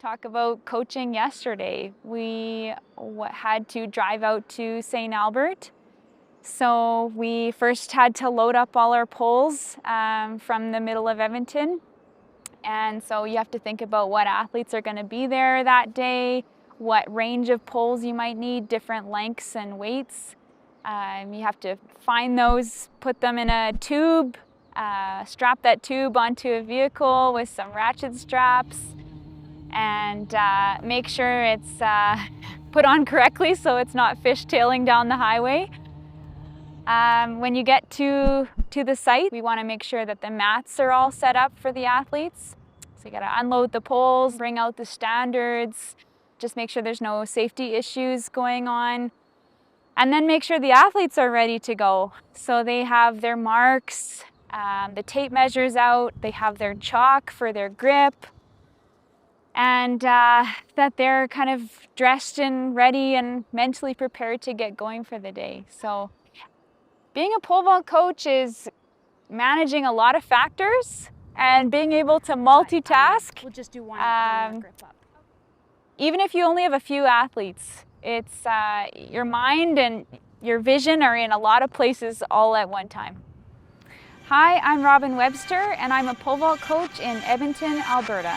talk about coaching yesterday. We had to drive out to St. Albert. So we first had to load up all our poles from the middle of Edmonton. And so you have to think about what athletes are going to be there that day, what range of poles you might need, different lengths and weights. You have to find those, put them in a tube, strap that tube onto a vehicle with some ratchet straps, and make sure it's put on correctly so it's not fishtailing down the highway. When you get to the site, we want to make sure that the mats are all set up for the athletes. So you got to unload the poles, bring out the standards, just make sure there's no safety issues going on. And then make sure the athletes are ready to go. So they have their marks, the tape measures out, they have their chalk for their grip, and that they're kind of dressed and ready and mentally prepared to get going for the day. So being a pole vault coach is managing a lot of factors and being able to multitask. We'll just do one grip up. Even if you only have a few athletes, it's your mind and your vision are in a lot of places all at one time. Hi, I'm Robyn Webster, and I'm a pole vault coach in Edmonton, Alberta.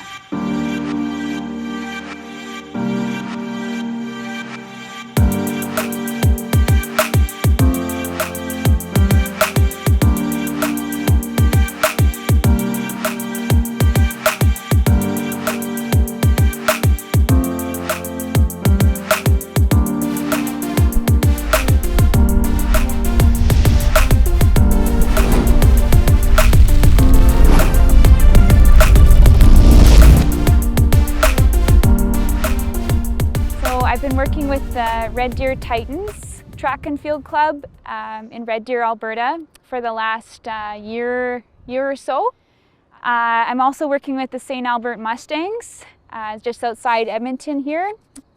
I've been working with the Red Deer Titans Track and Field Club in Red Deer, Alberta for the last year or so. I'm also working with the St. Albert Mustangs just outside Edmonton here,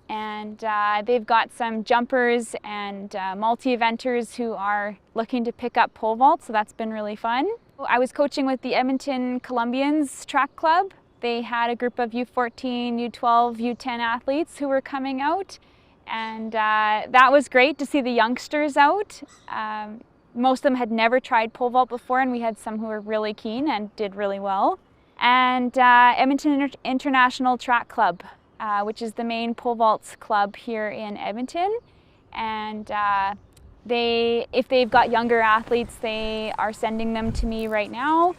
and they've got some jumpers and multi-eventers who are looking to pick up pole vault, so that's been really fun. I was coaching with the Edmonton Columbians Track Club. They had a group of U14, U12, U10 athletes who were coming out, and that was great to see the youngsters out. Most of them had never tried pole vault before, and we had some who were really keen and did really well. And Edmonton International Track Club, which is the main pole vault club here in Edmonton. And if they've got younger athletes, they are sending them to me right now.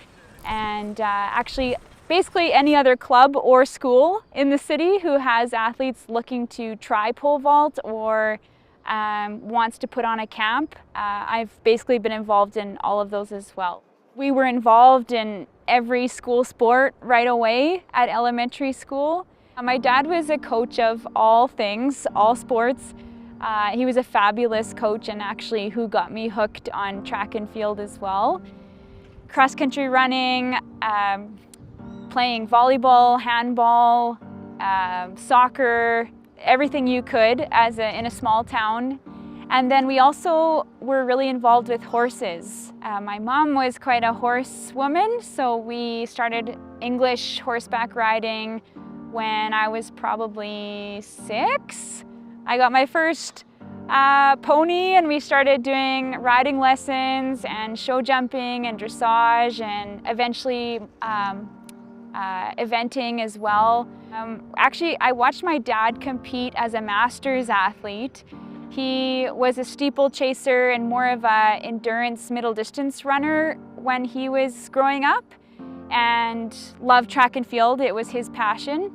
And actually, basically any other club or school in the city who has athletes looking to try pole vault or wants to put on a camp, I've basically been involved in all of those as well. We were involved in every school sport right away at elementary school. My dad was a coach of all things, all sports. He was a fabulous coach and actually who got me hooked on track and field as well. Cross-country running, playing volleyball, handball, soccer, everything you could in a small town. And then we also were really involved with horses. My mom was quite a horse woman, so we started English horseback riding when I was probably 6. I got my first pony, and we started doing riding lessons and show jumping and dressage, and eventually eventing as well. Actually, I watched my dad compete as a masters athlete. He was a steeplechaser and more of an endurance middle distance runner when he was growing up, and loved track and field. It was his passion.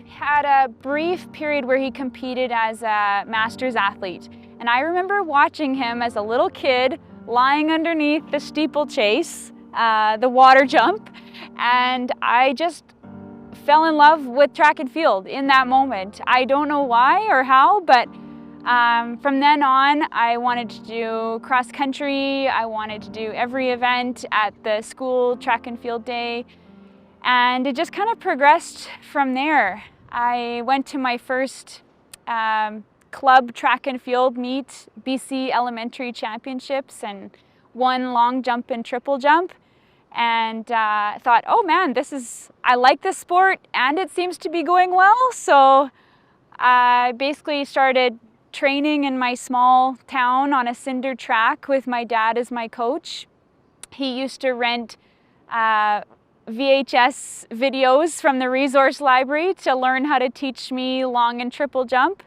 Had a brief period where he competed as a masters athlete, and I remember watching him as a little kid lying underneath the steeplechase, the water jump, and I just fell in love with track and field in that moment. I don't know why or how, but from then on I wanted to do cross country. I wanted to do every event at the school track and field day, and it just kind of progressed from there. I went to my first club track and field meet, BC Elementary Championships, and won long jump and triple jump. and thought, oh man, I like this sport and it seems to be going well. So I basically started training in my small town on a cinder track with my dad as my coach. He used to rent VHS videos from the resource library to learn how to teach me long and triple jump,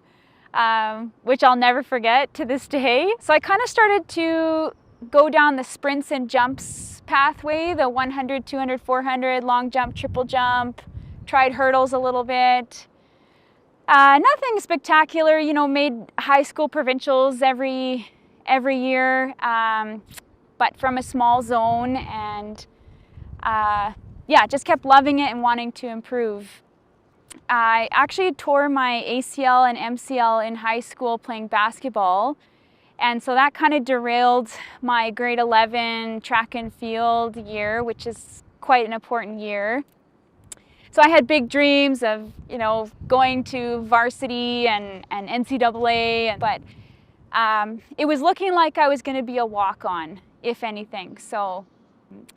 which I'll never forget to this day. So I kind of started to go down the sprints and jumps pathway, the 100, 200, 400, long jump, triple jump, tried hurdles a little bit. Nothing spectacular, you know, made high school provincials every year, but from a small zone, and yeah, just kept loving it and wanting to improve. I actually tore my ACL and MCL in high school playing basketball, and so that kind of derailed my grade 11 track and field year, which is quite an important year. So I had big dreams of, you know, going to varsity and NCAA, but it was looking like I was going to be a walk-on, if anything. So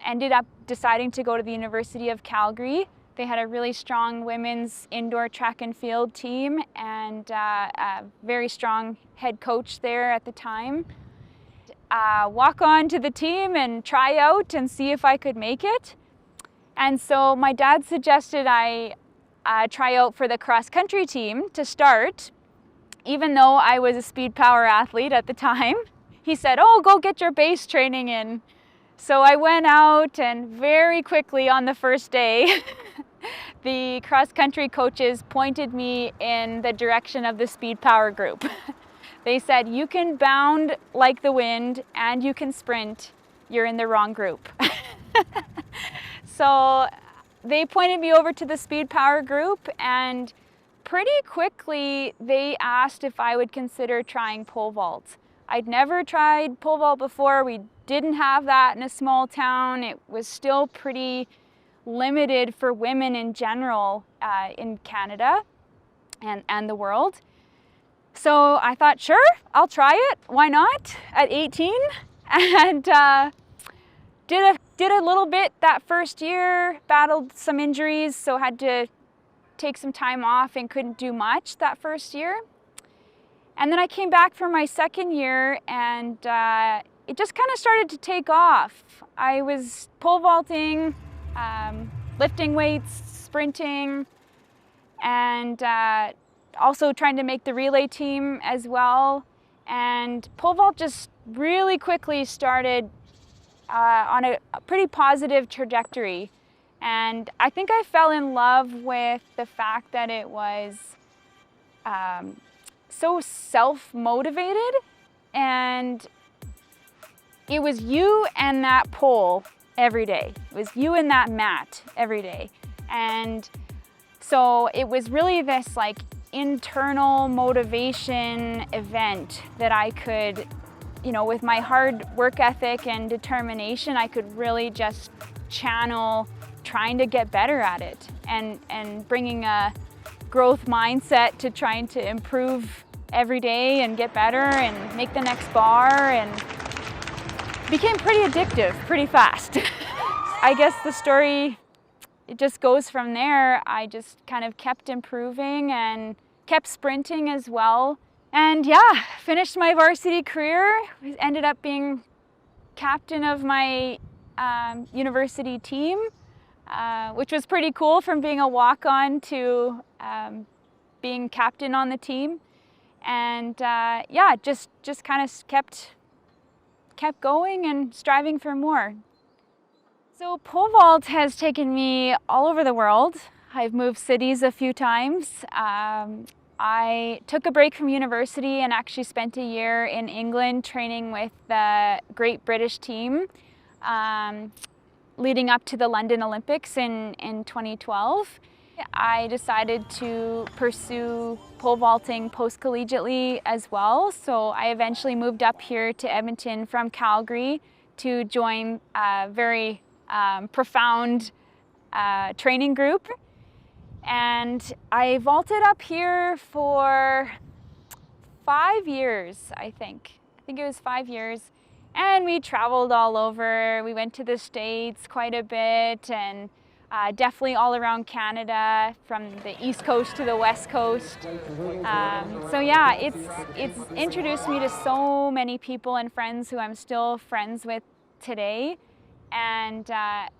ended up deciding to go to the University of Calgary. They had a really strong women's indoor track and field team and a very strong head coach there at the time. Walk on to the team and try out and see if I could make it. And so my dad suggested I try out for the cross-country team to start, even though I was a speed power athlete at the time. He said, oh, go get your base training in. So I went out, and very quickly on the first day, the cross-country coaches pointed me in the direction of the speed power group. They said, you can bound like the wind and you can sprint. You're in the wrong group. So they pointed me over to the speed power group, and pretty quickly they asked if I would consider trying pole vault. I'd never tried pole vault before. We didn't have that in a small town. It was still pretty limited for women in general in Canada and the world. So I thought, sure, I'll try it. Why not? At 18, and did a little bit that first year, battled some injuries, so had to take some time off and couldn't do much that first year. And then I came back for my second year, and it just kind of started to take off. I was pole vaulting, lifting weights, sprinting, and also trying to make the relay team as well. And pole vault just really quickly started on a pretty positive trajectory. And I think I fell in love with the fact that it was so self-motivated, and it was you and that pole every day. It was you and that mat every day. And so it was really this like internal motivation event that I could, you know, with my hard work ethic and determination, I could really just channel trying to get better at it, and bringing a growth mindset to trying to improve every day and get better and make the next bar, and became pretty addictive pretty fast. I guess the story, it just goes from there. I just kind of kept improving and kept sprinting as well. And yeah, finished my varsity career, ended up being captain of my university team, which was pretty cool, from being a walk-on to being captain on the team. And yeah, just kind of kept going and striving for more. So pole vault has taken me all over the world. I've moved cities a few times. I took a break from university and actually spent a year in England training with the Great British team, leading up to the London Olympics in 2012. I decided to pursue pole vaulting post-collegiately as well, so I eventually moved up here to Edmonton from Calgary to join a very profound training group. And I vaulted up here for 5 years, I think. I think it was 5 years. And we traveled all over. We went to the States quite a bit, and definitely all around Canada, from the East Coast to the West Coast. So yeah, it's introduced me to so many people and friends who I'm still friends with today, and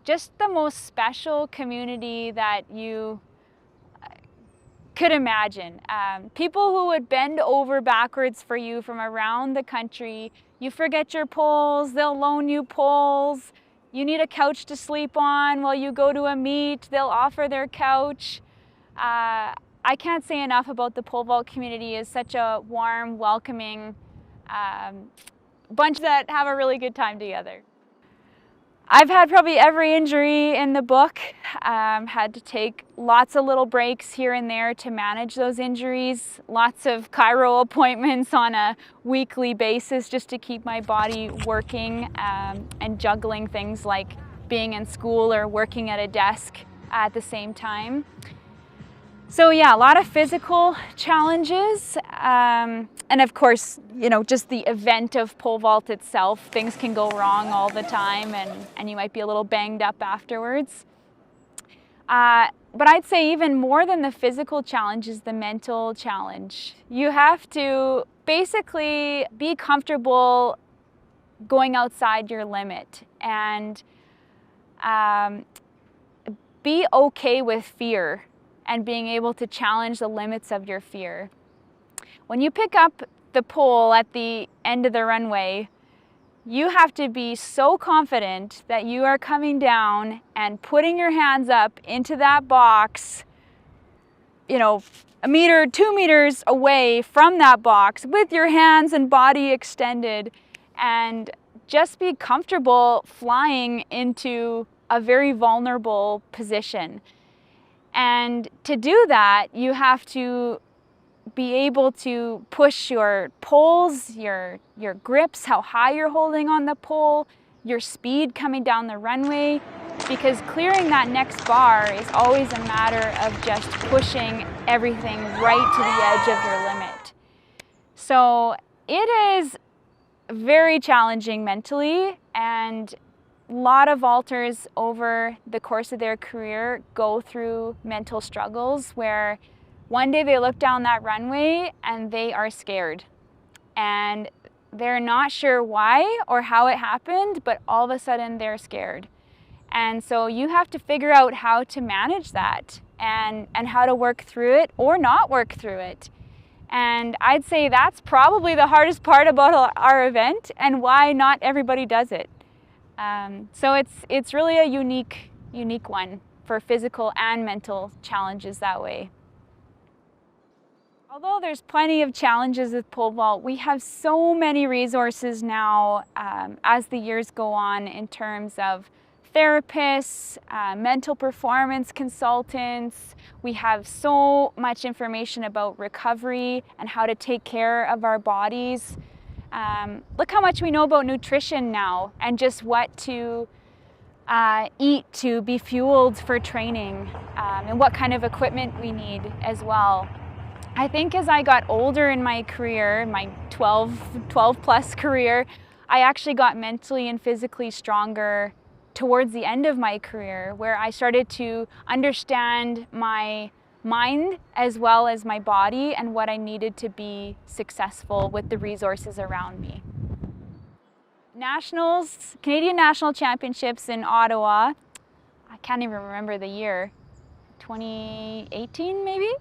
just the most special community that you could imagine. People who would bend over backwards for you from around the country. You forget your poles, they'll loan you poles. You need a couch to sleep on while you go to a meet, they'll offer their couch. I can't say enough about the pole vault community. It's such a warm, welcoming bunch that have a really good time together. I've had probably every injury in the book, had to take lots of little breaks here and there to manage those injuries, lots of chiro appointments on a weekly basis just to keep my body working, and juggling things like being in school or working at a desk at the same time. So yeah, a lot of physical challenges, and of course, you know, just the event of pole vault itself. Things can go wrong all the time, and you might be a little banged up afterwards. But I'd say even more than the physical challenge is the mental challenge. You have to basically be comfortable going outside your limit, and be okay with fear and being able to challenge the limits of your fear. When you pick up the pole at the end of the runway, you have to be so confident that you are coming down and putting your hands up into that box, you know, a meter, 2 meters away from that box with your hands and body extended, and just be comfortable flying into a very vulnerable position. And to do that, you have to be able to push your poles, your grips, how high you're holding on the pole, your speed coming down the runway, because clearing that next bar is always a matter of just pushing everything right to the edge of your limit. So it is very challenging mentally, and a lot of vaulters over the course of their career go through mental struggles where one day they look down that runway and they are scared, and they're not sure why or how it happened, but all of a sudden they're scared. And so you have to figure out how to manage that, and how to work through it or not work through it. And I'd say that's probably the hardest part about our event, and why not everybody does it. So it's really a unique one for physical and mental challenges that way. Although there's plenty of challenges with pole vault, we have so many resources now as the years go on, in terms of therapists, mental performance consultants. We have so much information about recovery and how to take care of our bodies. Look how much we know about nutrition now, and just what to eat to be fueled for training, and what kind of equipment we need as well. I think as I got older in my career, my 12 plus career, I actually got mentally and physically stronger towards the end of my career, where I started to understand my mind as well as my body, and what I needed to be successful with the resources around me. Nationals, Canadian National Championships in Ottawa, I can't even remember the year, 2018 maybe?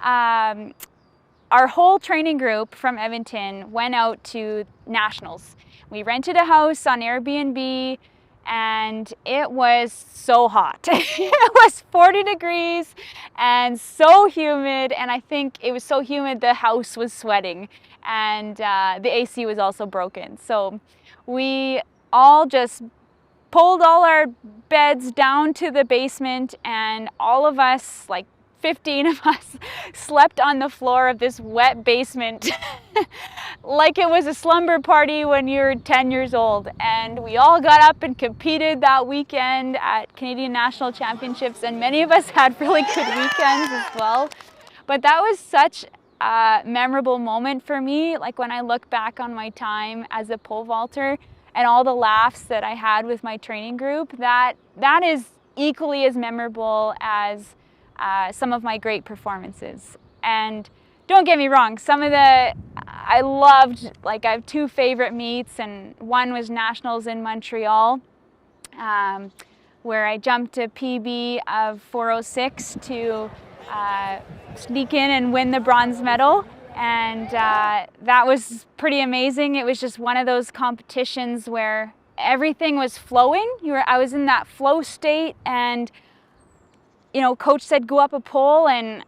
Our whole training group from Edmonton went out to Nationals. We rented a house on Airbnb, and it was so hot. It was 40 degrees and so humid, and I think it was so humid the house was sweating, and the AC was also broken. So we all just pulled all our beds down to the basement, and all of us, like 15 of us, slept on the floor of this wet basement like it was a slumber party when you're 10 years old. And we all got up and competed that weekend at Canadian National Championships, and many of us had really good weekends as well. But that was such a memorable moment for me. Like, when I look back on my time as a pole vaulter, and all the laughs that I had with my training group, that is equally as memorable as some of my great performances. And don't get me wrong, I loved, like I have two favorite meets, and one was Nationals in Montreal, where I jumped a PB of 4:06 to sneak in and win the bronze medal. And that was pretty amazing. It was just one of those competitions where everything was flowing. I was in that flow state, and coach said go up a pole, and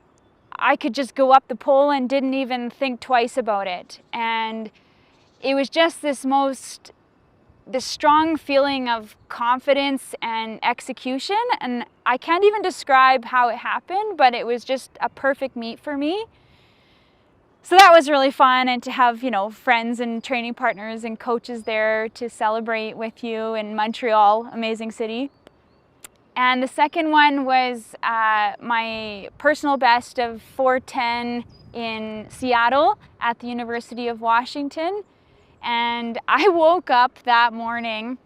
I could just go up the pole and didn't even think twice about it. And it was just this strong feeling of confidence and execution, and I can't even describe how it happened, but it was just a perfect meet for me. So that was really fun, and to have friends and training partners and coaches there to celebrate with you in Montreal, amazing city. And the second one was my personal best of 4:10 in Seattle at the University of Washington. And I woke up that morning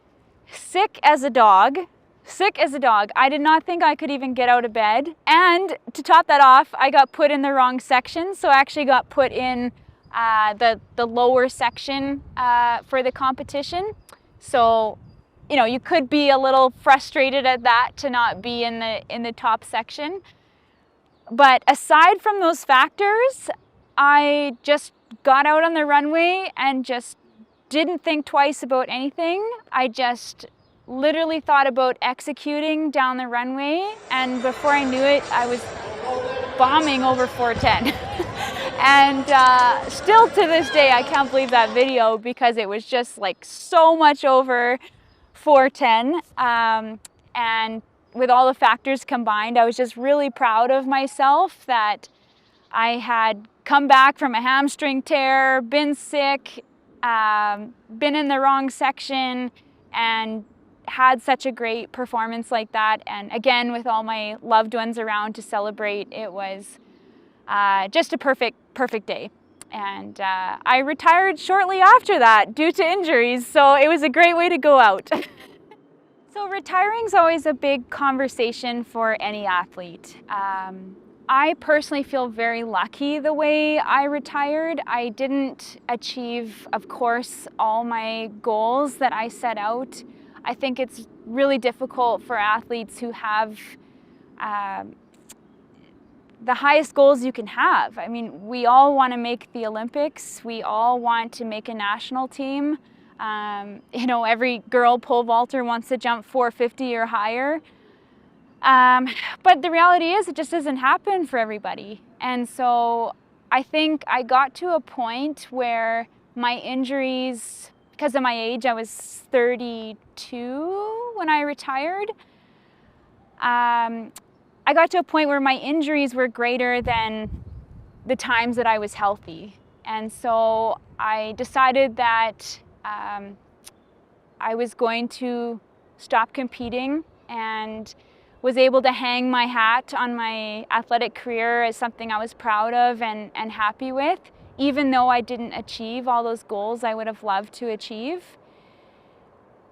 sick as a dog. I did not think I could even get out of bed. And to top that off, I got put in the wrong section. So I actually got put in the lower section for the competition. So you could be a little frustrated at that, to not be in the top section. But aside from those factors, I just got out on the runway and just didn't think twice about anything. I just literally thought about executing down the runway, and before I knew it, I was bombing over 4:10. And still to this day, I can't believe that video, because it was just like so much over 4:10. And with all the factors combined, I was just really proud of myself that I had come back from a hamstring tear, been sick, been in the wrong section, and had such a great performance like that. And again, with all my loved ones around to celebrate, it was just a perfect day. And I retired shortly after that due to injuries, so it was a great way to go out. So retiring is always a big conversation for any athlete. I personally feel very lucky the way I retired. I didn't achieve, of course, all my goals that I set out. I think it's really difficult for athletes who have the highest goals you can have. I mean, we all want to make the Olympics. We all want to make a national team. Every girl pole vaulter wants to jump 450 or higher. But the reality is, it just doesn't happen for everybody. And so I think I got to a point where my injuries, because of my age, I was 32 when I retired. I got to a point where my injuries were greater than the times that I was healthy. And so I decided that I was going to stop competing, and was able to hang my hat on my athletic career as something I was proud of and happy with, even though I didn't achieve all those goals I would have loved to achieve.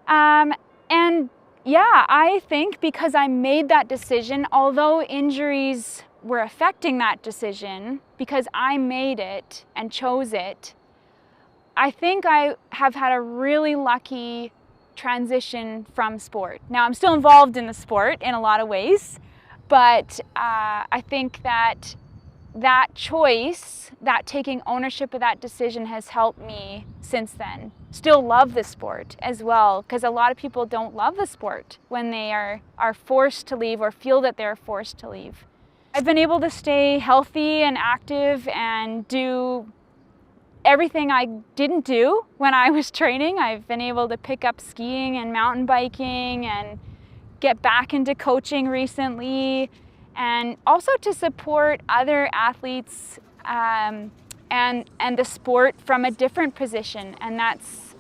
And yeah, I think because I made that decision, although injuries were affecting that decision, because I made it and chose it, I think I have had a really lucky transition from sport. Now, I'm still involved in the sport in a lot of ways, but I think that choice, that taking ownership of that decision, has helped me since then still love the sport as well, because a lot of people don't love the sport when they are forced to leave or feel that they're forced to leave. I've been able to stay healthy and active and do everything I didn't do when I was training. I've been able to pick up skiing and mountain biking and get back into coaching recently, and also to support other athletes and the sport from a different position. And that's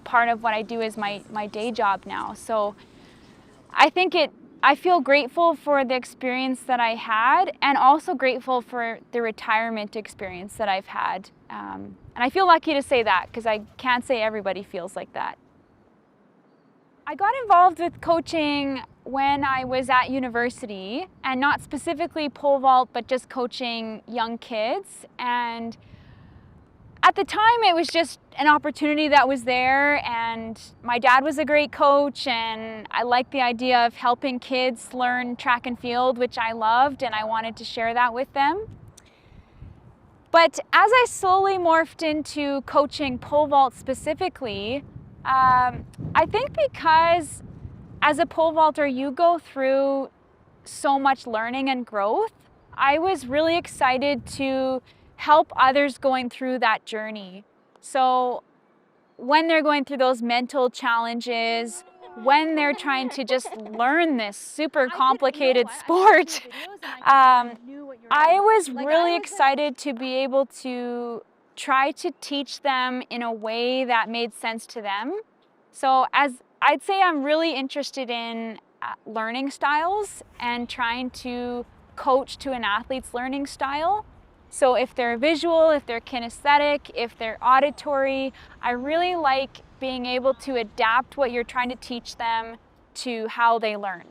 part of what I do is my day job now. So I feel grateful for the experience that I had, and also grateful for the retirement experience that I've had, And I feel lucky to say that because I can't say everybody feels like that. I got involved with coaching when I was at university, and not specifically pole vault, but just coaching young kids. And at the time, it was just an opportunity that was there, and my dad was a great coach, and I liked the idea of helping kids learn track and field, which I loved, and I wanted to share that with them. But as I slowly morphed into coaching pole vault specifically, I think because as a pole vaulter, you go through so much learning and growth, I was really excited to help others going through that journey. So when they're going through those mental challenges, when they're trying to just learn this super complicated sport, I was really excited to be able to try to teach them in a way that made sense to them. So I'd say I'm really interested in learning styles and trying to coach to an athlete's learning style. So if they're visual, if they're kinesthetic, if they're auditory, I really like being able to adapt what you're trying to teach them to how they learn.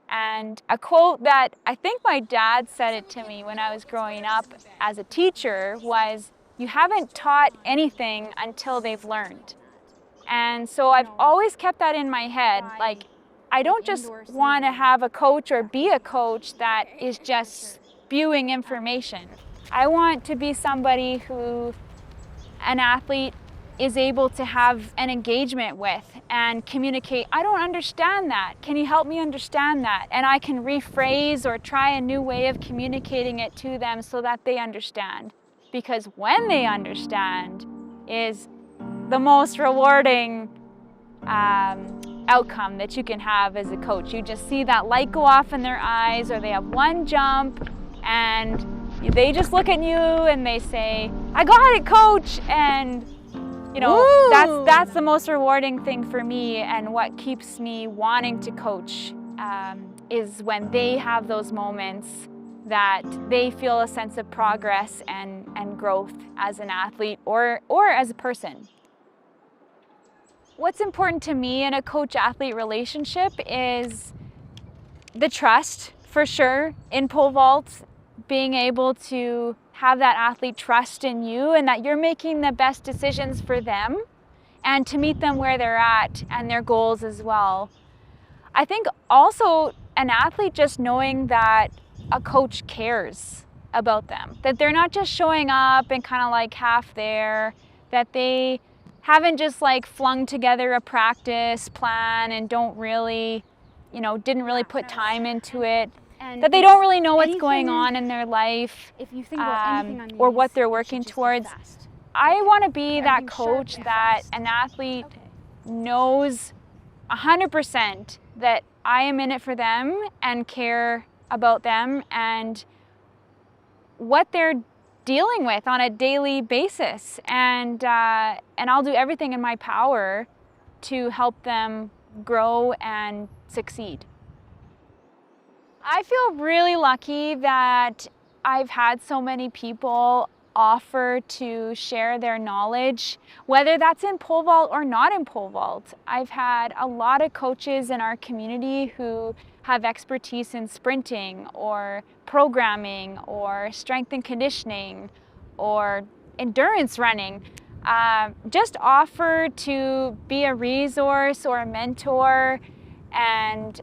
And a quote that I think my dad said it to me when I was growing up as a teacher was, "You haven't taught anything until they've learned." And so I've always kept that in my head. Like, I don't just want to have a coach or be a coach that is just spewing information. I want to be somebody who an athlete is able to have an engagement with and communicate, "I don't understand that. Can you help me understand that?" And I can rephrase or try a new way of communicating it to them so that they understand. Because when they understand is the most rewarding outcome that you can have as a coach. You just see that light go off in their eyes, or they have one jump and they just look at you and they say, "I got it, coach." And you know, that's the most rewarding thing for me, and what keeps me wanting to coach is when they have those moments that they feel a sense of progress and growth as an athlete or as a person. What's important to me in a coach-athlete relationship is the trust, for sure, in pole vault, being able to have that athlete trust in you and that you're making the best decisions for them and to meet them where they're at and their goals as well. I think also an athlete just knowing that a coach cares about them, that they're not just showing up and kind of like half there, that they haven't just like flung together a practice plan and don't really, didn't really put time into it, that they don't really know what's going on in their life or what they're working towards. I want to be that coach that an athlete knows 100% that I am in it for them and care about them and what they're dealing with on a daily basis, and I'll do everything in my power to help them grow and succeed. I feel really lucky that I've had so many people offer to share their knowledge, whether that's in pole vault or not in pole vault. I've had a lot of coaches in our community who have expertise in sprinting or programming or strength and conditioning or endurance running, just offer to be a resource or a mentor and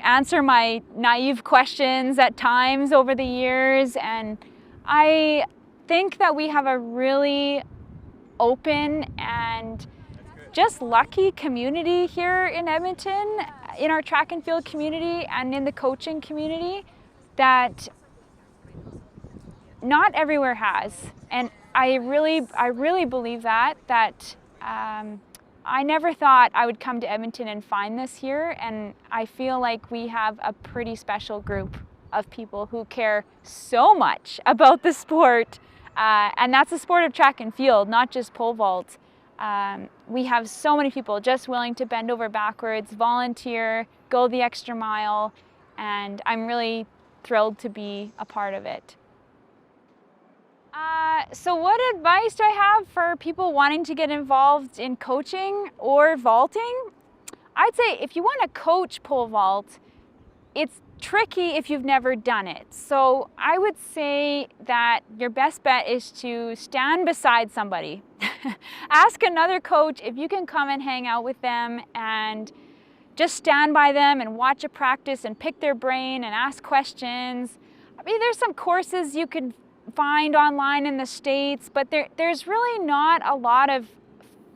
answer my naive questions at times over the years. And I think that we have a really open and just lucky community here in Edmonton, in our track and field community and in the coaching community, that not everywhere has. And I really believe that I never thought I would come to Edmonton and find this here, and I feel like we have a pretty special group of people who care so much about the sport, and that's the sport of track and field, not just pole vault. We have so many people just willing to bend over backwards, volunteer, go the extra mile, and I'm really thrilled to be a part of it. So what advice do I have for people wanting to get involved in coaching or vaulting? I'd say if you want to coach pole vault, it's tricky if you've never done it. So I would say that your best bet is to stand beside somebody. Ask another coach if you can come and hang out with them and just stand by them and watch a practice and pick their brain and ask questions. I mean, there's some courses you could find online in the States, but there's really not a lot of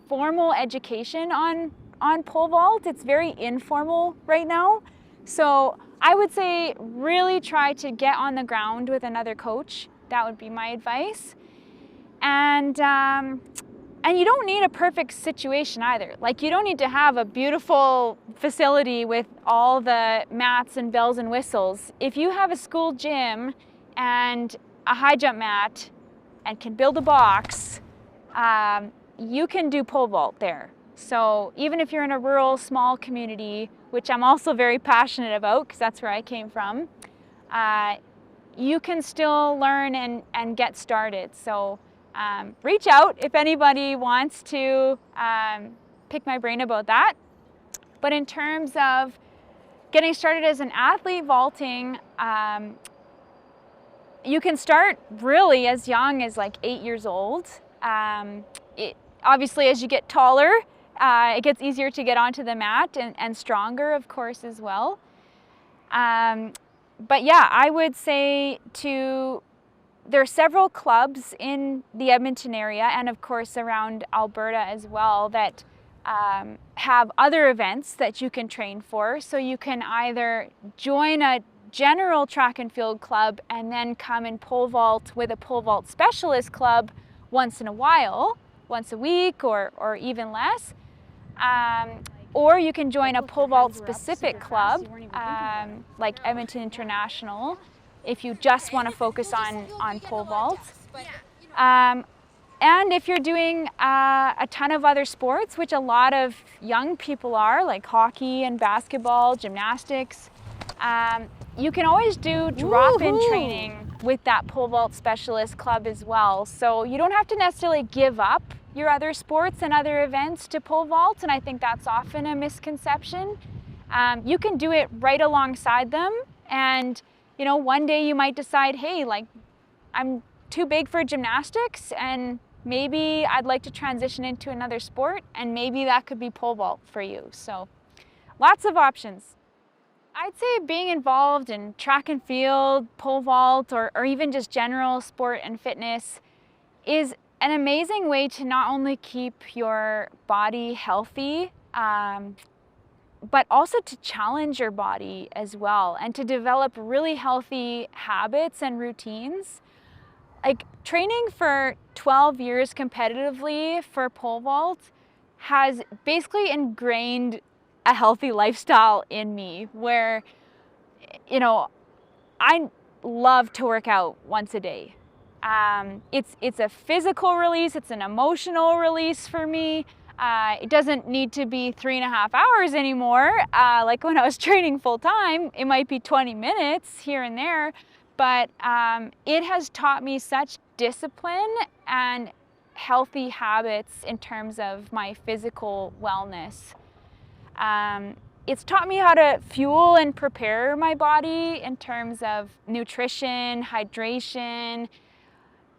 formal education on pole vault. It's very informal right now. So I would say really try to get on the ground with another coach. That would be my advice. And you don't need a perfect situation either. Like, you don't need to have a beautiful facility with all the mats and bells and whistles. If you have a school gym and a high jump mat and can build a box, you can do pole vault there. So even if you're in a rural small community, which I'm also very passionate about because that's where I came from, you can still learn and get started. So reach out if anybody wants to pick my brain about that. But in terms of getting started as an athlete vaulting, you can start really as young as like 8 years old. Obviously, as you get taller, it gets easier to get onto the mat and stronger, of course, as well. But yeah, I would say there are several clubs in the Edmonton area and of course around Alberta as well that have other events that you can train for. So you can either join a general track and field club and then come and pole vault with a pole vault specialist club once in a while, once a week or even less. Or you can join a pole vault specific club like Edmonton International if you just want to focus on pole vault. And if you're doing a ton of other sports, which a lot of young people are, like hockey and basketball, gymnastics, you can always do drop-in training with that pole vault specialist club as well. So you don't have to necessarily give up your other sports and other events to pole vault, and I think that's often a misconception. You can do it right alongside them, and you know, one day you might decide, hey, like, I'm too big for gymnastics and maybe I'd like to transition into another sport, and maybe that could be pole vault for you. So lots of options. I'd say being involved in track and field, pole vault, or even just general sport and fitness is an amazing way to not only keep your body healthy, but also to challenge your body as well and to develop really healthy habits and routines. Like, training for 12 years competitively for pole vault has basically ingrained a healthy lifestyle in me where, you know, I love to work out once a day. It's a physical release, it's an emotional release for me. It doesn't need to be 3.5 hours anymore. Like when I was training full time, it might be 20 minutes here and there, but it has taught me such discipline and healthy habits in terms of my physical wellness. It's taught me how to fuel and prepare my body in terms of nutrition, hydration,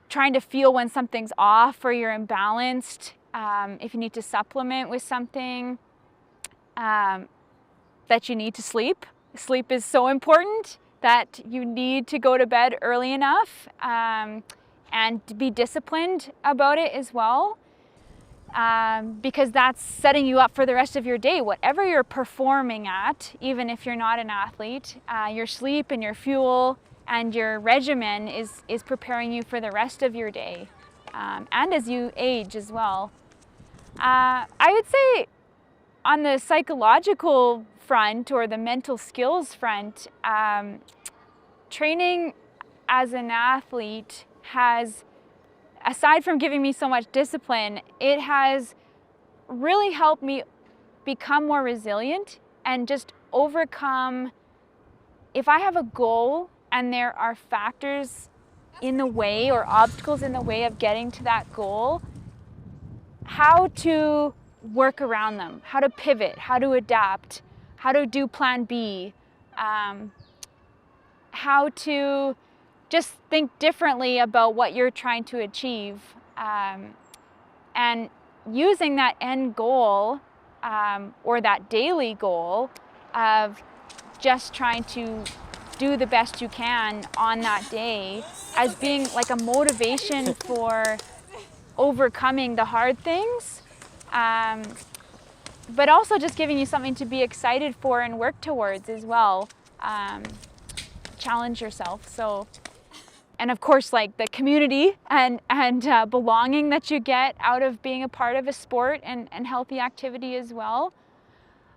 trying to feel when something's off or you're imbalanced. If you need to supplement with something, that you need to sleep. Sleep is so important that you need to go to bed early enough and be disciplined about it as well, because that's setting you up for the rest of your day. Whatever you're performing at, even if you're not an athlete, your sleep and your fuel and your regimen is preparing you for the rest of your day, and as you age as well. I would say on the psychological front or the mental skills front, training as an athlete has, aside from giving me so much discipline, it has really helped me become more resilient and just overcome, if I have a goal and there are factors in the way or obstacles in the way of getting to that goal, how to work around them, how to pivot, how to adapt, how to do plan B, how to just think differently about what you're trying to achieve, and using that end goal or that daily goal of just trying to do the best you can on that day as being like a motivation for overcoming the hard things, but also just giving you something to be excited for and work towards as well. Challenge yourself. So, and of course, like the community and belonging that you get out of being a part of a sport and healthy activity as well.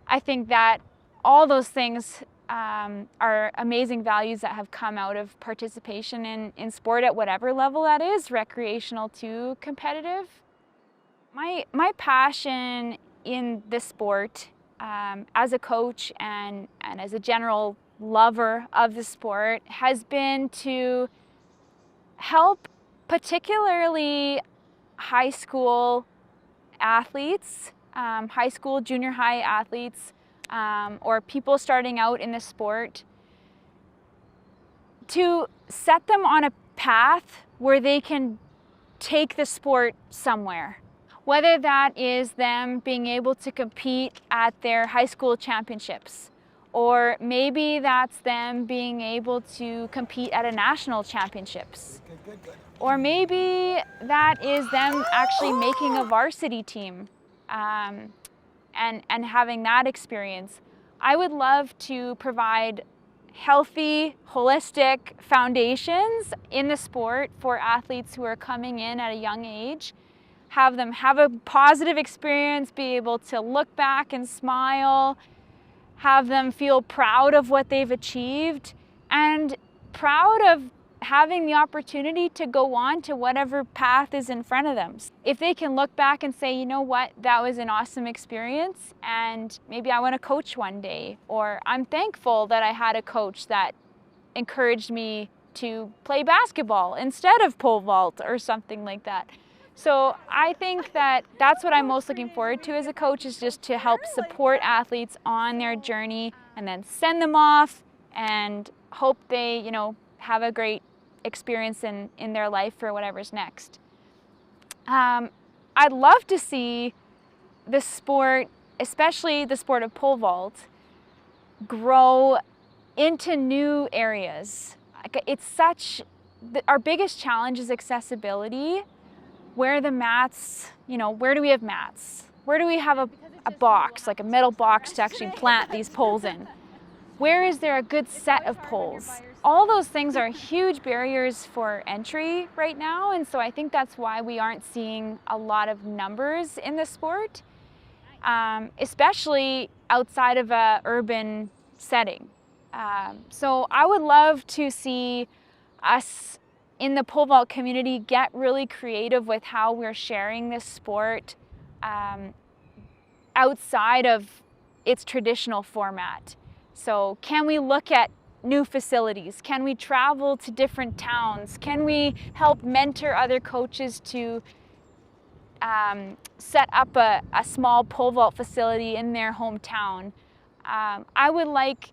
I think that all those things are amazing values that have come out of participation in sport at whatever level that is, recreational to competitive. My passion in the sport as a coach and as a general lover of the sport has been to help particularly high school athletes, high school, junior high athletes, or people starting out in the sport, to set them on a path where they can take the sport somewhere. Whether that is them being able to compete at their high school championships, or maybe that's them being able to compete at a national championships. Or maybe that is them actually making a varsity team and having that experience. I would love to provide healthy, holistic foundations in the sport for athletes who are coming in at a young age. Have them have a positive experience, be able to look back and smile, have them feel proud of what they've achieved and proud of having the opportunity to go on to whatever path is in front of them. If they can look back and say, you know what, that was an awesome experience and maybe I want to coach one day, or I'm thankful that I had a coach that encouraged me to play basketball instead of pole vault or something like that. So I think that that's what I'm most looking forward to as a coach, is just to help support athletes on their journey and then send them off and hope they, you know, have a great experience in their life for whatever's next. I'd love to see the sport, especially the sport of pole vault, grow into new areas. It's such, our biggest challenge is accessibility. Where are the mats, you know, where do we have mats? Where do we have a box, like a metal box to actually plant these poles in? Where is there a good set of poles? All those things are huge barriers for entry right now, and so I think that's why we aren't seeing a lot of numbers in the sport, especially outside of an urban setting. So I would love to see us in the pole vault community get really creative with how we're sharing this sport outside of its traditional format. So can we look at new facilities? Can we travel to different towns? Can we help mentor other coaches to set up a small pole vault facility in their hometown? I would like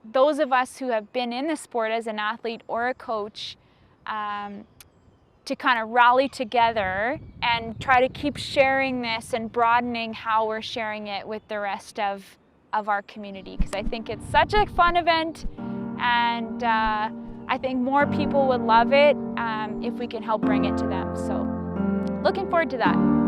those of us who have been in the sport as an athlete or a coach to kind of rally together and try to keep sharing this and broadening how we're sharing it with the rest of our community, because I think it's such a fun event, and I think more people would love it if we can help bring it to them. So looking forward to that.